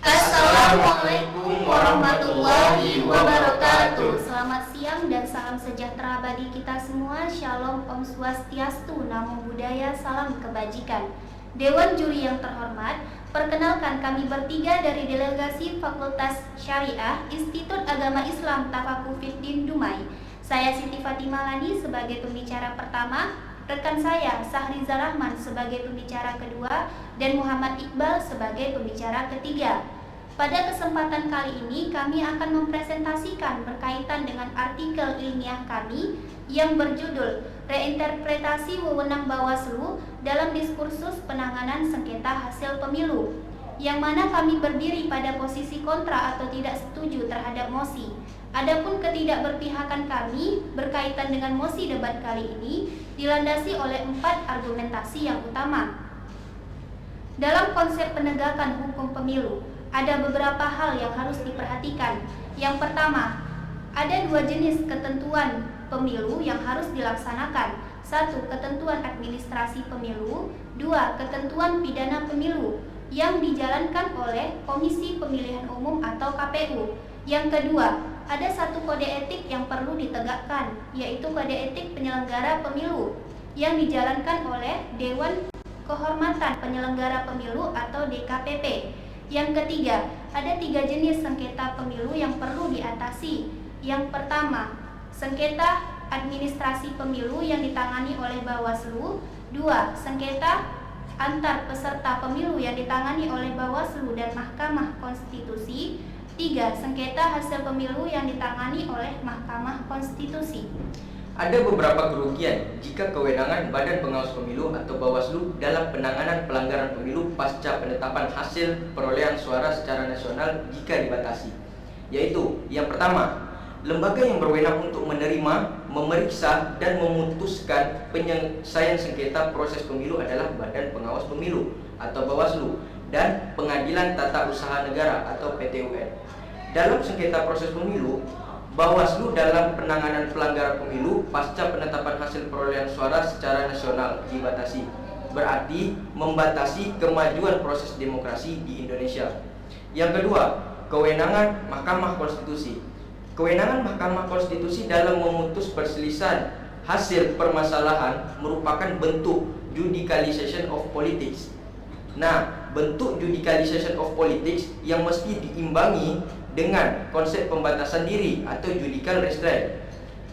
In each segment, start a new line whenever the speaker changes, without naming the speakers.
Assalamualaikum warahmatullahi wabarakatuh.
Selamat siang dan salam sejahtera bagi kita semua. Shalom, Om Swastiastu, Namo Buddhaya, salam kebajikan. Dewan Juri yang terhormat, perkenalkan kami bertiga dari delegasi Fakultas Syariah Institut Agama Islam Tafakufiddin Dumai. Saya Siti Fatimah Lani sebagai pembicara pertama, rekan saya Sahriza Rahman sebagai pembicara kedua, dan Muhammad Iqbal sebagai pembicara ketiga. Pada kesempatan kali ini kami akan mempresentasikan berkaitan dengan artikel ilmiah kami yang berjudul Reinterpretasi Wewenang Bawaslu dalam Diskursus Penanganan Sengketa Hasil Pemilu, yang mana kami berdiri pada posisi kontra atau tidak setuju terhadap mosi. Adapun ketidakberpihakan kami berkaitan dengan mosi debat kali ini dilandasi oleh 4 argumentasi yang utama. Dalam konsep penegakan hukum pemilu, ada beberapa hal yang harus diperhatikan. Yang pertama, ada 2 jenis ketentuan pemilu yang harus dilaksanakan. 1. Ketentuan administrasi pemilu. 2. Ketentuan pidana pemilu yang dijalankan oleh Komisi Pemilihan Umum atau KPU. Yang kedua, ada 1 kode etik yang perlu ditegakkan, yaitu kode etik penyelenggara pemilu yang dijalankan oleh Dewan Kehormatan Penyelenggara Pemilu atau DKPP. Yang ketiga, ada 3 jenis sengketa pemilu yang perlu diatasi. Yang pertama, sengketa administrasi pemilu yang ditangani oleh Bawaslu. 2. Sengketa antar peserta pemilu yang ditangani oleh Bawaslu dan Mahkamah Konstitusi. 3. Sengketa hasil pemilu yang ditangani oleh Mahkamah Konstitusi.
Ada beberapa kerugian jika kewenangan Badan Pengawas Pemilu atau Bawaslu dalam penanganan pelanggaran pemilu pasca penetapan hasil perolehan suara secara nasional jika dibatasi. Yaitu, yang pertama, lembaga yang berwenang untuk menerima, memeriksa, dan memutuskan penyelesaian sengketa proses pemilu adalah Badan Pengawas Pemilu atau Bawaslu dan Pengadilan Tata Usaha Negara atau PT-UN. Dalam sengketa proses pemilu, Bawaslu dalam penanganan pelanggaran pemilu pasca penetapan hasil perolehan suara secara nasional dibatasi, berarti membatasi kemajuan proses demokrasi di Indonesia. Yang kedua, kewenangan Mahkamah Konstitusi. Kewenangan Mahkamah Konstitusi dalam memutus perselisihan hasil permasalahan merupakan bentuk judicialization of politics. Nah, bentuk judicialization of politics yang mesti diimbangi dengan konsep pembatasan diri atau judicial restraint.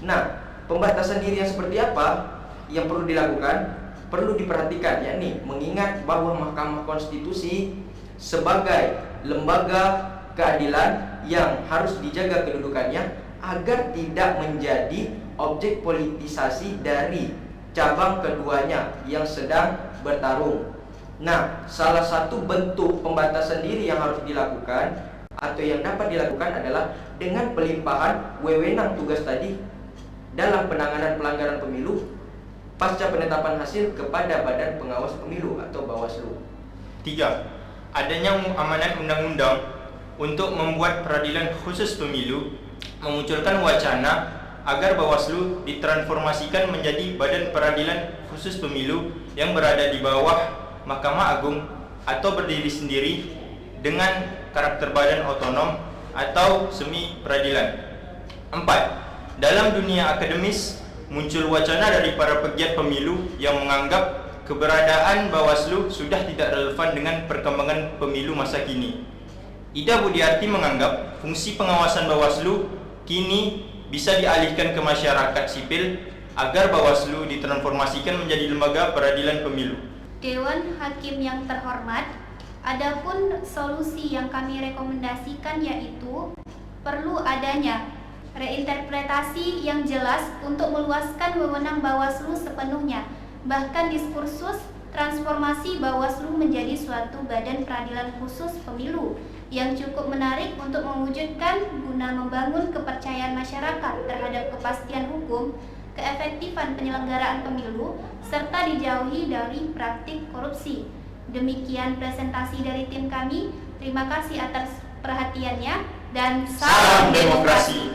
Nah, pembatasan diri yang seperti apa yang perlu dilakukan? Perlu diperhatikan, yakni mengingat bahwa Mahkamah Konstitusi sebagai lembaga keadilan yang harus dijaga kedudukannya agar tidak menjadi objek politisasi dari cabang keduanya yang sedang bertarung. Nah, salah satu bentuk pembatasan diri yang harus dilakukan atau yang dapat dilakukan adalah dengan pelimpahan wewenang tugas tadi dalam penanganan pelanggaran pemilu pasca penetapan hasil kepada Badan Pengawas Pemilu atau Bawaslu.
3. Adanya amanat undang-undang untuk membuat peradilan khusus pemilu memunculkan wacana agar Bawaslu ditransformasikan menjadi Badan Peradilan Khusus Pemilu yang berada di bawah Mahkamah Agung atau berdiri sendiri dengan karakter badan otonom atau semi peradilan. 4. Dalam dunia akademis muncul wacana dari para pegiat pemilu yang menganggap keberadaan Bawaslu sudah tidak relevan dengan perkembangan pemilu masa kini. Ida Budiarti menganggap fungsi pengawasan Bawaslu kini bisa dialihkan ke masyarakat sipil agar Bawaslu ditransformasikan menjadi lembaga peradilan pemilu.
Dewan Hakim yang terhormat, adapun solusi yang kami rekomendasikan yaitu perlu adanya reinterpretasi yang jelas untuk meluaskan wewenang Bawaslu sepenuhnya. Bahkan diskursus transformasi Bawaslu menjadi suatu badan peradilan khusus pemilu yang cukup menarik untuk mewujudkan guna membangun kepercayaan masyarakat terhadap kepastian hukum, keefektifan penyelenggaraan pemilu, serta dijauhi dari praktik korupsi. Demikian presentasi dari tim kami. Terima kasih atas perhatiannya dan
Salam demokrasi.